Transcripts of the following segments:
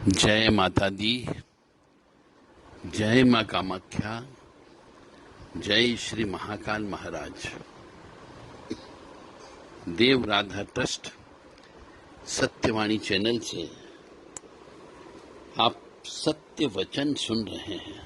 जय माता दी। जय मां कामाख्या। जय श्री महाकाल महाराज। देव राधा ट्रस्ट सत्यवाणी चैनल से आप सत्य वचन सुन रहे हैं।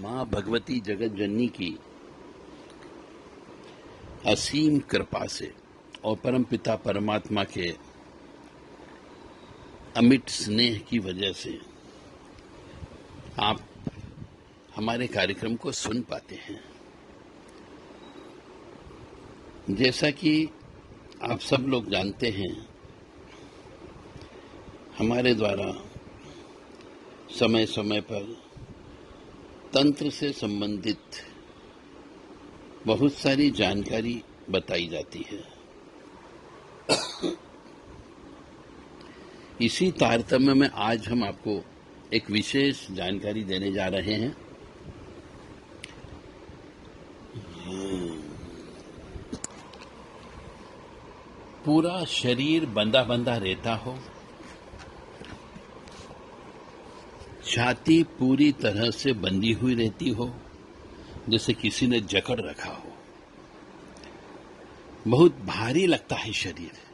मां भगवती जगत जननी की असीम कृपा से और परमपिता परमात्मा के अमिट स्नेह की वजह से आप हमारे कार्यक्रम को सुन पाते हैं। जैसा कि आप सब लोग जानते हैं, हमारे द्वारा समय समय पर तंत्र से संबंधित बहुत सारी जानकारी बताई जाती है। इसी तारतम्य में आज हम आपको एक विशेष जानकारी देने जा रहे हैं। पूरा शरीर बंधा बंधा रहता हो, छाती पूरी तरह से बंधी हुई रहती हो, जैसे किसी ने जकड़ रखा हो, बहुत भारी लगता है शरीर।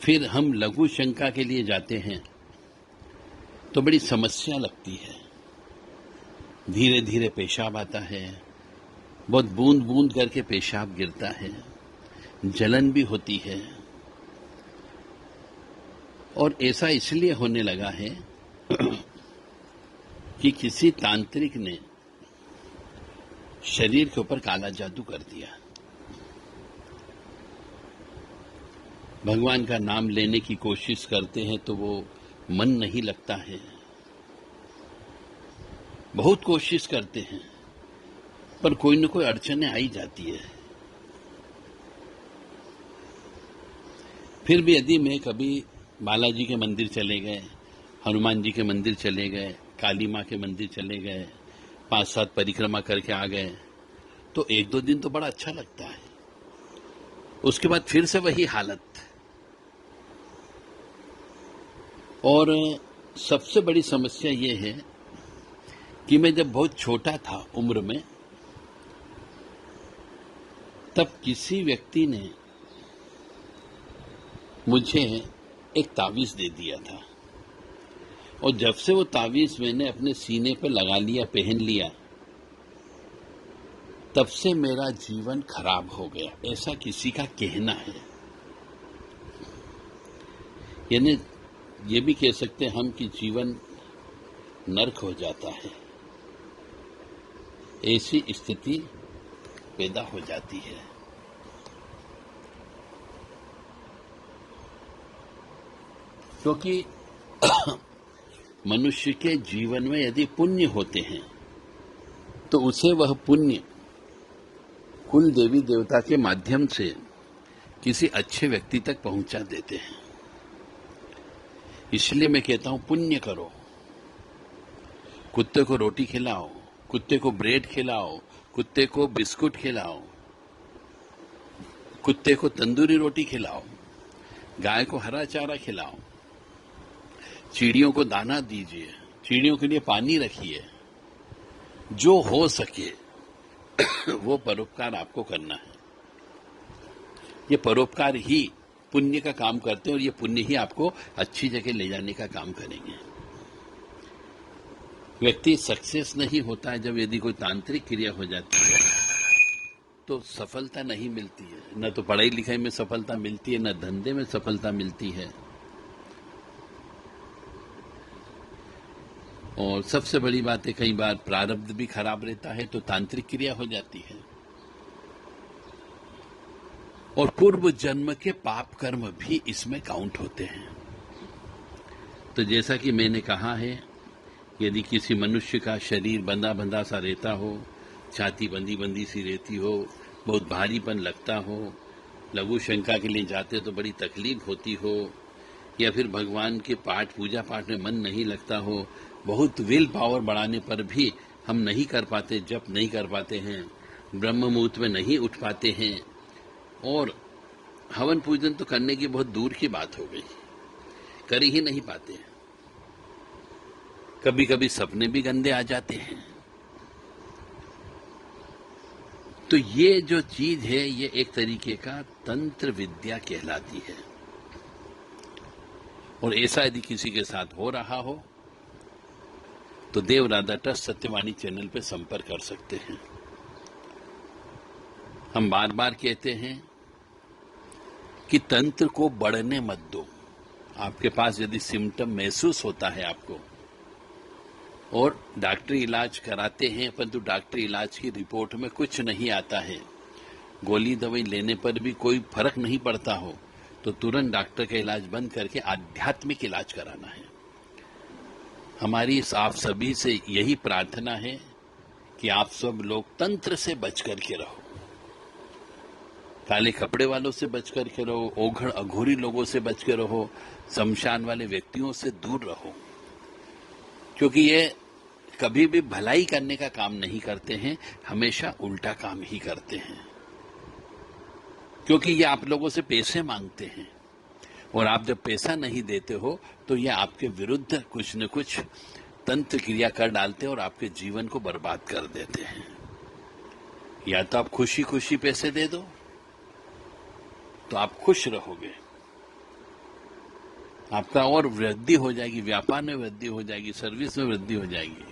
फिर हम लघु शंका के लिए जाते हैं तो बड़ी समस्या लगती है। धीरे धीरे पेशाब आता है, बहुत बूंद बूंद करके पेशाब गिरता है, जलन भी होती है। और ऐसा इसलिए होने लगा है कि किसी तांत्रिक ने शरीर के ऊपर काला जादू कर दिया। भगवान का नाम लेने की कोशिश करते हैं तो वो मन नहीं लगता है। बहुत कोशिश करते हैं पर कोई न कोई अड़चनें आई जाती है। फिर भी यदि मैं कभी बालाजी के मंदिर चले गए, हनुमान जी के मंदिर चले गए, काली माँ के मंदिर चले गए, 5-7 परिक्रमा करके आ गए, तो 1-2 दिन तो बड़ा अच्छा लगता है। उसके बाद फिर से वही हालत। और सबसे बड़ी समस्या ये है कि मैं जब बहुत छोटा था उम्र में, तब किसी व्यक्ति ने मुझे एक तावीज दे दिया था। और जब से वो तावीज मैंने अपने सीने पर लगा लिया, पहन लिया, तब से मेरा जीवन खराब हो गया, ऐसा किसी का कहना है। यानी ये भी कह सकते हैं हम कि जीवन नरक हो जाता है, ऐसी स्थिति पैदा हो जाती है। क्योंकि मनुष्य के जीवन में यदि पुण्य होते हैं तो उसे वह पुण्य कुल देवी देवता के माध्यम से किसी अच्छे व्यक्ति तक पहुंचा देते हैं। इसलिए मैं कहता हूं, पुण्य करो। कुत्ते को रोटी खिलाओ, कुत्ते को ब्रेड खिलाओ, कुत्ते को बिस्कुट खिलाओ, कुत्ते को तंदूरी रोटी खिलाओ, गाय को हरा चारा खिलाओ, चिड़ियों को दाना दीजिए, चिड़ियों के लिए पानी रखिए। जो हो सके वो परोपकार आपको करना है। ये परोपकार ही पुण्य का काम करते हैं और ये पुण्य ही आपको अच्छी जगह ले जाने का काम करेंगे। व्यक्ति सक्सेस नहीं होता है जब यदि कोई तांत्रिक क्रिया हो जाती है तो सफलता नहीं मिलती है। न तो पढ़ाई लिखाई में सफलता मिलती है, न धंधे में सफलता मिलती है। और सबसे बड़ी बात है, कई बार प्रारब्ध भी खराब रहता है तो तांत्रिक क्रिया हो जाती है। और पूर्व जन्म के पाप कर्म भी इसमें काउंट होते हैं। तो जैसा कि मैंने कहा है, यदि किसी मनुष्य का शरीर बंधा बंधा सा रहता हो, छाती बंधी बंधी सी रहती हो, बहुत भारीपन लगता हो, लघु शंका के लिए जाते तो बड़ी तकलीफ होती हो, या फिर भगवान के पाठ पूजा पाठ में मन नहीं लगता हो, बहुत विल पावर बढ़ाने पर भी हम नहीं कर पाते, जप नहीं कर पाते हैं, ब्रह्म मुहूर्त में नहीं उठ पाते हैं, और हवन पूजन तो करने की बहुत दूर की बात हो गई, कर ही नहीं पाते। कभी कभी सपने भी गंदे आ जाते हैं। तो ये जो चीज है ये एक तरीके का तंत्र विद्या कहलाती है। और ऐसा यदि किसी के साथ हो रहा हो तो देव राधा ट्रस्ट सत्यवाणी चैनल पे संपर्क कर सकते हैं। हम बार बार कहते हैं कि तंत्र को बढ़ने मत दो। आपके पास यदि सिम्टम महसूस होता है आपको और डॉक्टरी इलाज कराते हैं परंतु डॉक्टरी इलाज की रिपोर्ट में कुछ नहीं आता है, गोली दवाई लेने पर भी कोई फर्क नहीं पड़ता हो, तो तुरंत डॉक्टर का इलाज बंद करके आध्यात्मिक इलाज कराना है। हमारी आप सभी से यही प्रार्थना है कि आप सब लोग तंत्र से बच करके रहो, काले कपड़े वालों से बच करके रहो, ओघड़ अघोरी लोगों से बच के रहो, शमशान वाले व्यक्तियों से दूर रहो, क्योंकि ये कभी भी भलाई करने का काम नहीं करते हैं, हमेशा उल्टा काम ही करते हैं। क्योंकि ये आप लोगों से पैसे मांगते हैं और आप जब पैसा नहीं देते हो तो ये आपके विरुद्ध कुछ न कुछ तंत्र क्रिया कर डालते हैं और आपके जीवन को बर्बाद कर देते हैं। या तो आप खुशी खुशी पैसे दे दो तो आप खुश रहोगे, आपका और वृद्धि हो जाएगी, व्यापार में वृद्धि हो जाएगी, सर्विस में वृद्धि हो जाएगी।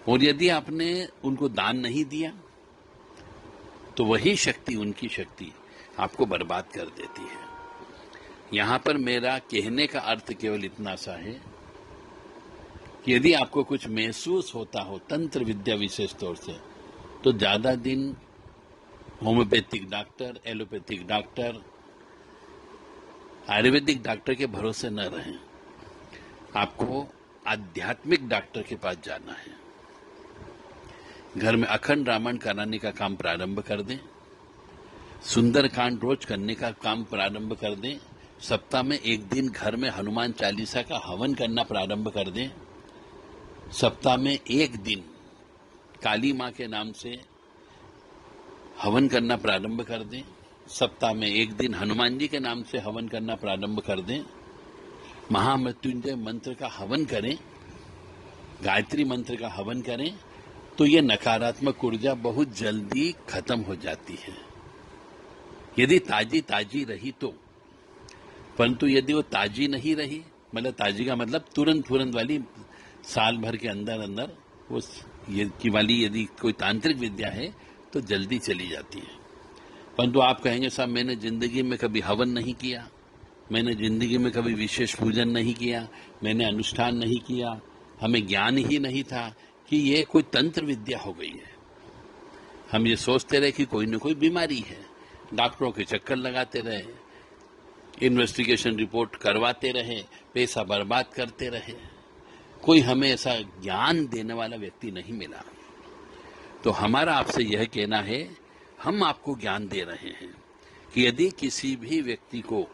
और यदि आपने उनको दान नहीं दिया तो वही शक्ति, उनकी शक्ति आपको बर्बाद कर देती है। यहां पर मेरा कहने का अर्थ केवल इतना सा है कि यदि आपको कुछ महसूस होता हो तंत्र विद्या विशेष तौर से, तो ज्यादा दिन homeopathic doctor, allopathic doctor, Ayurvedic doctor के भरोसे न रहें। आपको आध्यात्मिक डॉक्टर के पास जाना है। घर में अखंड रामायण कराने का काम प्रारंभ कर दें, सुंदरकांड रोज करने का काम प्रारंभ कर दें, सप्ताह में एक दिन घर में हनुमान चालीसा का हवन करना प्रारंभ कर दें, सप्ताह में एक दिन काली मां के नाम से हवन करना प्रारंभ कर दें, सप्ताह में एक दिन हनुमान जी के नाम से हवन करना प्रारंभ कर दें, महामृत्युंजय मंत्र का हवन करें, गायत्री मंत्र का हवन करें, तो ये नकारात्मक ऊर्जा बहुत जल्दी खत्म हो जाती है। यदि ताजी ताजी रही तो, परंतु यदि वो ताजी नहीं रही, मतलब ताजी का मतलब तुरंत वाली, साल भर के अंदर अंदर वो ये की वाली यदि कोई तांत्रिक विद्या है तो जल्दी चली जाती है। परंतु आप कहेंगे साहब मैंने जिंदगी में कभी हवन नहीं किया, मैंने जिंदगी में कभी विशेष पूजन नहीं किया, मैंने अनुष्ठान नहीं किया, हमें ज्ञान ही नहीं था कि ये कोई तंत्र विद्या हो गई है। हम ये सोचते रहे कि कोई न कोई बीमारी है, डॉक्टरों के चक्कर लगाते रहे, इन्वेस्टिगेशन रिपोर्ट करवाते रहे, पैसा बर्बाद करते रहे, कोई हमें ऐसा ज्ञान देने वाला व्यक्ति नहीं मिला। तो हमारा आपसे यह कहना है, हम आपको ज्ञान दे रहे हैं कि यदि किसी भी व्यक्ति को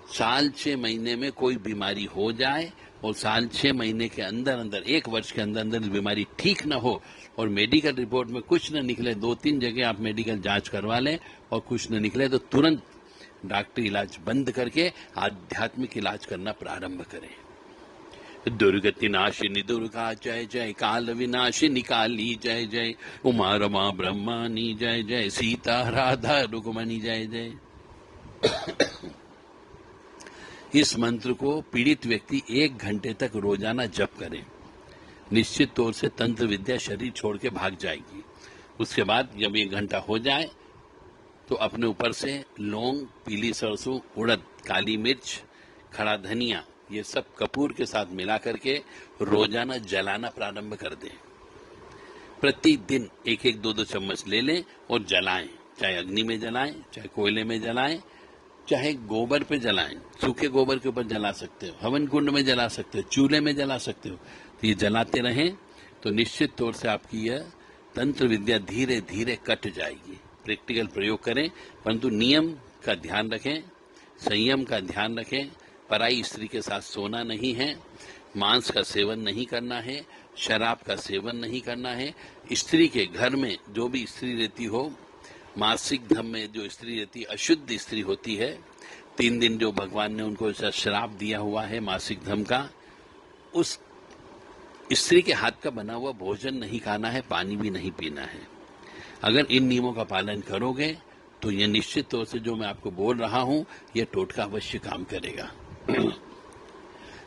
साल 6 महीने में कोई बीमारी हो जाए और साल 6 महीने के अंदर अंदर, 1 वर्ष के अंदर अंदर बीमारी ठीक न हो और मेडिकल रिपोर्ट में कुछ न निकले, 2-3 जगह आप मेडिकल जांच करवा लें और कुछ न निकले, तो तुरंत डॉक्टरी इलाज बंद करके आध्यात्मिक इलाज करना प्रारंभ करें। दुर्गति नाशिनी दुर्गा जय जय, काल विनाशिनी काली जय जय, उमा रमा ब्रह्मानी जय जय, सीता राधा रुक्मणी जय जय। इस मंत्र को पीड़ित व्यक्ति 1 घंटे तक रोजाना जप करे, निश्चित तौर से तंत्र विद्या शरीर छोड़ के भाग जाएगी। उसके बाद जब 1 घंटा हो जाए तो अपने ऊपर से लौंग, पीली सरसों, उड़द, काली मिर्च, खड़ा धनिया, ये सब कपूर के साथ मिला करके रोजाना जलाना प्रारंभ कर दें। प्रतिदिन 1-1, 2-2 चम्मच ले लें और जलाएं, चाहे अग्नि में जलाएं, चाहे कोयले में जलाएं, चाहे गोबर पे जलाएं, सूखे गोबर के ऊपर जला सकते हो, हवन कुंड में जला सकते हो, चूल्हे में जला सकते हो। तो ये जलाते रहें तो निश्चित तौर से आपकी यह तंत्र विद्या धीरे धीरे कट जाएगी। प्रैक्टिकल प्रयोग करें, परंतु नियम का ध्यान रखें, संयम का ध्यान रखें। पराई स्त्री के साथ सोना नहीं है, मांस का सेवन नहीं करना है, शराब का सेवन नहीं करना है। स्त्री के घर में जो भी स्त्री रहती हो मासिक धर्म में जो स्त्री रहती अशुद्ध स्त्री होती है, 3 दिन जो भगवान ने उनको श्राप दिया हुआ है मासिक धर्म का, उस स्त्री के हाथ का बना हुआ भोजन नहीं खाना है, पानी भी नहीं पीना है। अगर इन नियमों का पालन करोगे तो ये निश्चित तौर से जो मैं आपको बोल रहा हूं, यह टोटका अवश्य काम करेगा।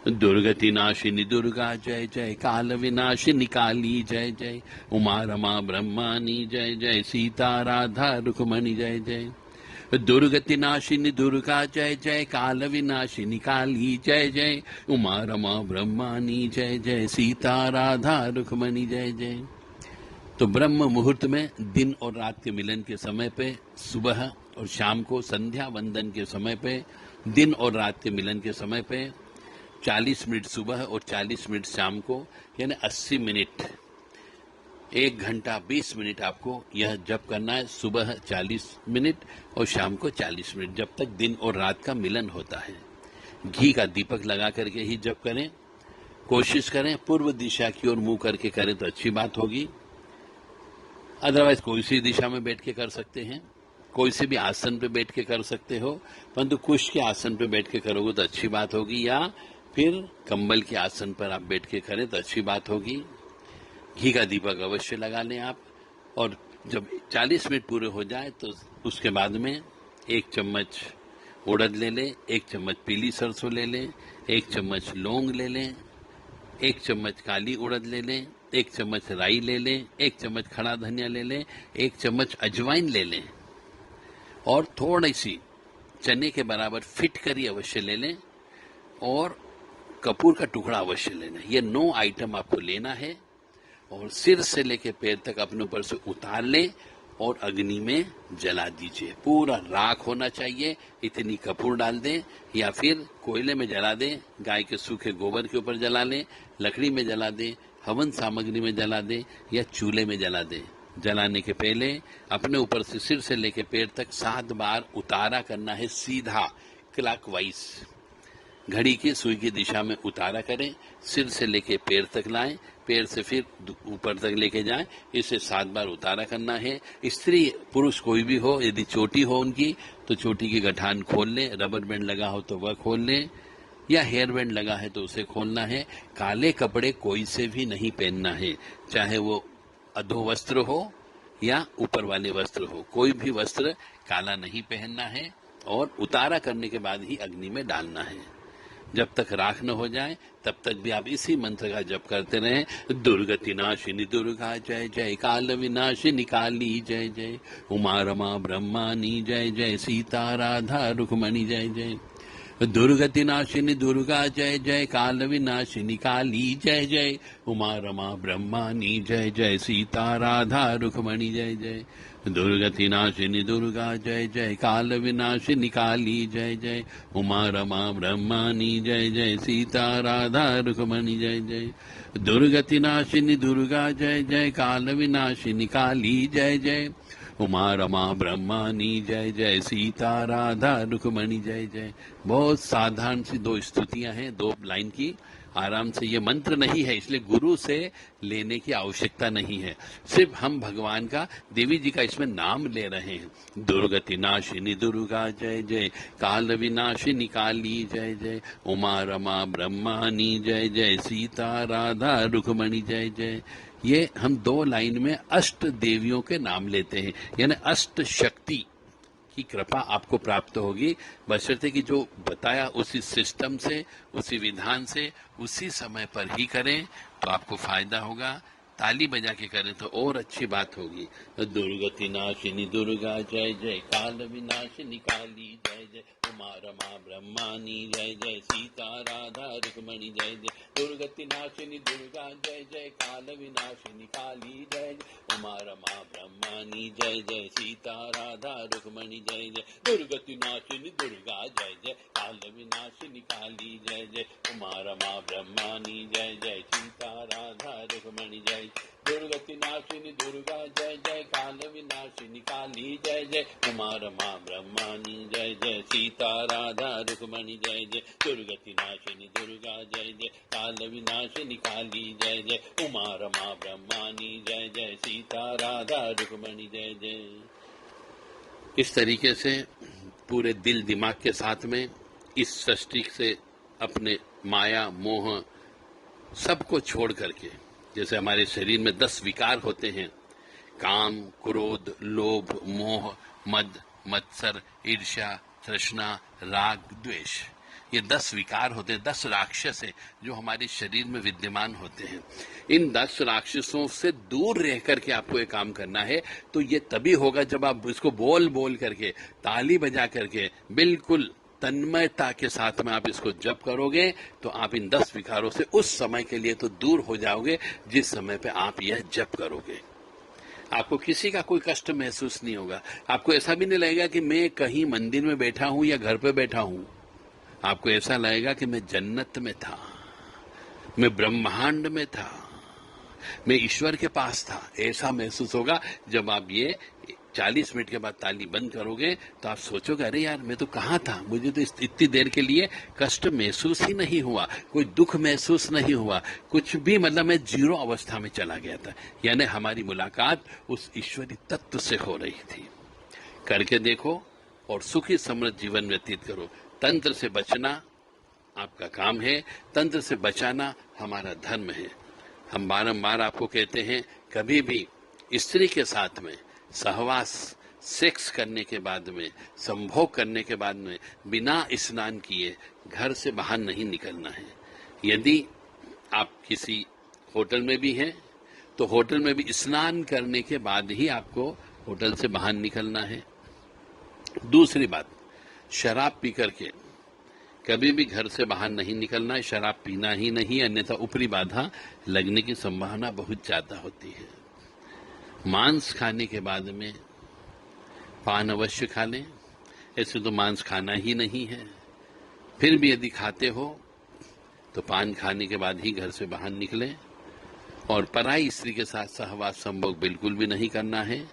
दुर्गति नाशिनी दुर्गा जय जय, काल विनाशिनी काली जय जय, उमा रमा ब्रह्मानी जय जय, सीता राधा रुक्मणी जय जय। दुर्गति नाशिनी दुर्गा जय जय, काल विनाशिनी काली जय जय, उमा रमा ब्रह्मानी जय जय, सीता राधा रुक्मणी जय जय। तो ब्रह्म मुहूर्त में दिन और रात के मिलन के समय पे, सुबह और शाम को संध्या वंदन के समय पे, दिन और रात के मिलन के समय पे 40 मिनट सुबह और 40 मिनट शाम को, यानी 80 मिनट, 1 घंटा 20 मिनट आपको यह जप करना है। सुबह 40 मिनट और शाम को 40 मिनट, जब तक दिन और रात का मिलन होता है। घी का दीपक लगा करके ही जप करें। कोशिश करें पूर्व दिशा की ओर मुंह करके करें तो अच्छी बात होगी। अदरवाइज कोई सी दिशा में बैठ के कर सकते हैं, कोई से भी आसन पे बैठ के कर सकते हो, परंतु कुश के आसन पे बैठ के करोगे तो अच्छी बात होगी, या फिर कंबल के आसन पर आप बैठ के करें तो अच्छी बात होगी। घी का दीपक अवश्य लगा लें आप। और जब 40 मिनट पूरे हो जाए तो उसके बाद में 1 चम्मच उड़द ले लें, 1 चम्मच पीली सरसों ले लें, 1 चम्मच लौंग ले लें, 1 चम्मच काली उड़द ले लें, 1 चम्मच राई ले लें, 1 चम्मच खड़ा धनिया ले लें, 1 चम्मच अजवाइन ले लें, और थोड़ी सी चने के बराबर फिटकरी अवश्य ले लें, और कपूर का टुकड़ा अवश्य लेना है। ये 9 आइटम आपको लेना है, और सिर से लेकर पैर तक अपने ऊपर से उतार लें और अग्नि में जला दीजिए। पूरा राख होना चाहिए, इतनी कपूर डाल दें, या फिर कोयले में जला दें, गाय के सूखे गोबर के ऊपर जला लें, लकड़ी में जला दें, हवन सामग्री में जला दें, या चूल्हे में जला दें। जलाने के पहले अपने ऊपर से सिर से लेकर पैर तक 7 बार उतारा करना है, सीधा क्लॉकवाइज, घड़ी की सुई की दिशा में उतारा करें। सिर से लेके पैर तक लाएं, पैर से फिर ऊपर तक लेके जाएं, इसे 7 बार उतारा करना है। स्त्री पुरुष कोई भी हो, यदि चोटी हो उनकी तो चोटी की गठान खोल लें, रबर बैंड लगा हो तो वह खोल लें, या हेयर बैंड लगा है तो उसे खोलना है। काले कपड़े कोई से भी नहीं पहनना है, चाहे वो अधो वस्त्र हो या ऊपर वाले वस्त्र हो, कोई भी वस्त्र काला नहीं पहनना है, और उतारा करने के बाद ही अग्नि में डालना है। जब तक राख न हो जाए तब तक भी आप इसी मंत्र का जप करते रहें। दुर्गति नाशिनी दुर्गा जय जय, काल विनाशिनी काली जय जय, उमा रमा ब्रह्मानी जय जय, सीता राधा रुक्मणी जय जय। दुर्गति नाशिनी दुर्गा जय जय, काल विनाशिनी काली जय जय, उमा रमा ब्रह्मानी जय जय, सीता राधा रुक्मणी जय जय। दुर्गति नाशिनी दुर्गा जय जय, काल विनाशिनी काली जय जय, उमा रमा ब्रह्मानी जय जय, सीता राधा रुक्मणी जय जय। दुर्गति नाशिनी दुर्गा जय जय, काल विनाशिनी काली जय जय, उमा रमा ब्रह्मानी जय जय, सीता राधा रुक्मणी जय जय। बहुत साधारण सी 2 स्तुतियां हैं, 2 लाइन की, आराम से। ये मंत्र नहीं है, इसलिए गुरु से लेने की आवश्यकता नहीं है, सिर्फ हम भगवान का, देवी जी का इसमें नाम ले रहे हैं। दुर्गति नाशिनी दुर्गा जय जय, काल विनाशिनी काली जय जय, उमा रमा ब्रह्मानी जय जय, सीता राधा रुक्मणी जय जय। ये हम 2 लाइन में अष्ट देवियों के नाम लेते हैं, यानी अष्ट शक्ति की कृपा आपको प्राप्त होगी, बशर्ते कि जो बताया उसी सिस्टम से, उसी विधान से, उसी समय पर ही करें तो आपको फायदा होगा। ताली बजा के करें तो और अच्छी बात होगी। दुर्गति नाशिनी दुर्गा जय जय, काल विनाशिनी काली जय जय, उमा रमा ब्रह्मानी जय जय, सीता राधा रुक्मणी जय जय। दुर्गति नाशिनी दुर्गा जय जय, काल विनाशिनी काली जय जय, उमा रमा ब्रह्मानी जय जय, सीता राधा रुक्मणी जय जय। दुर्गति नाशिनी दुर्गा जय जय, काल विनाशिनी काली जय जय, उमा रमा ब्रह्मानी जय जय, सीता राधा रुक्मणी जय। दुर्गति नाशिनी दुर्गा जय जय, काल विनाशिनी काली जय जय, उमा रमा ब्रह्मानी जय जय, सीता राधा रुक्मणी जय जय। दुर्गति नाशिनी दुर्गा जय जय, काल विनाशिनी काली जय जय, उमा रमा ब्रह्मानी जय जय, सीता राधा रुक्मणी जय जय। इस तरीके से पूरे दिल दिमाग के साथ में इस सृष्टि से अपने माया मोह सबको छोड़ करके, जैसे हमारे शरीर में 10 विकार होते हैं, काम, क्रोध, लोभ, मोह, मद, मत्सर, ईर्ष्या, तृष्णा, राग, द्वेष, ये 10 विकार होते हैं, 10 राक्षस है जो हमारे शरीर में विद्यमान होते हैं। इन 10 राक्षसों से दूर रह करके आपको ये काम करना है। तो ये तभी होगा जब आप इसको बोल बोल करके, ताली बजा करके, बिल्कुल तन्मयता के साथ में आप इसको जप करोगे तो आप इन 10 विकारों से उस समय के लिए तो दूर हो जाओगे जिस समय पे आप यह जप करोगे। आपको किसी का कोई कष्ट महसूस नहीं होगा। आपको ऐसा भी नहीं लगेगा कि मैं कहीं मंदिर में बैठा हूं या घर पे बैठा हूं। आपको ऐसा लगेगा कि मैं जन्नत में था, मैं ब्रह्मांड में था, मैं ईश्वर के पास था। ऐसा महसूस होगा जब आप ये 40 मिनट के बाद ताली बंद करोगे तो आप सोचोगे, अरे यार मैं तो कहाँ था, मुझे तो इतनी देर के लिए कष्ट महसूस ही नहीं हुआ, कोई दुख महसूस नहीं हुआ, कुछ भी, मतलब मैं जीरो अवस्था में चला गया था। यानी हमारी मुलाकात उस ईश्वरी तत्व से हो रही थी। करके देखो और सुखी समृद्ध जीवन व्यतीत करो। तंत्र से बचना आपका काम है, तंत्र से बचाना हमारा धर्म है। हम बारंबार आपको कहते हैं, कभी भी स्त्री के साथ में सहवास, सेक्स करने के बाद में, संभोग करने के बाद में बिना स्नान किए घर से बाहर नहीं निकलना है। यदि आप किसी होटल में भी हैं तो होटल में भी स्नान करने के बाद ही आपको होटल से बाहर निकलना है। दूसरी बात, शराब पी करके कभी भी घर से बाहर नहीं निकलना है। शराब पीना ही नहीं, अन्यथा ऊपरी बाधा लगने की संभावना बहुत ज्यादा होती है। मांस खाने के बाद में पान अवश्य खा लें। ऐसे तो मांस खाना ही नहीं है, फिर भी यदि खाते हो तो पान खाने के बाद ही घर से बाहर निकलें। और पराई स्त्री के साथ सहवास संभोग बिल्कुल भी नहीं करना है।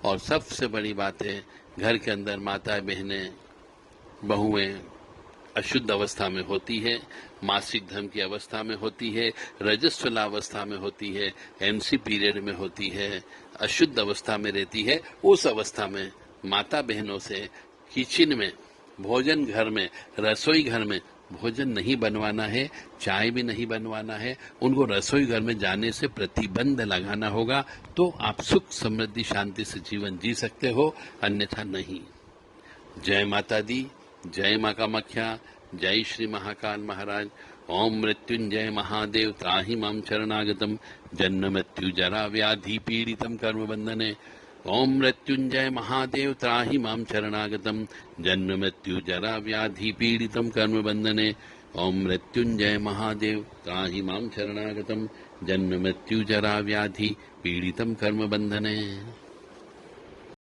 और सबसे बड़ी बात है, घर के अंदर माता बहनें बहुएं अशुद्ध अवस्था में होती है, मासिक धर्म की अवस्था में होती है, रजस्वला अवस्था में होती है, एमसी पीरियड में होती है, अशुद्ध अवस्था में रहती है। उस अवस्था में माता बहनों से किचन में, भोजन घर में, रसोई घर में भोजन नहीं बनवाना है, चाय भी नहीं बनवाना है। उनको रसोई घर में जाने से प्रतिबंध लगाना होगा, तो आप सुख समृद्धि शांति से जीवन जी सकते हो, अन्यथा नहीं। जय माता दी, जय मां कामाख्या, जय श्री महाकाल महाराज। ओम मृत्युंजय महादेव त्राहि मां शरणागतम, जन्म मृत्यु जरा व्याधि पीड़ितम कर्म बंधने। ओम मृत्युंजय महादेव त्राहि मां शरणागतम, जन्म मृत्यु जरा व्याधि पीड़ितम कर्म बंधने। ओम मृत्युंजय महादेव त्राहि मां शरणागतम, जन्म मृत्यु जरा व्याधि पीड़ितम कर्म बंधने।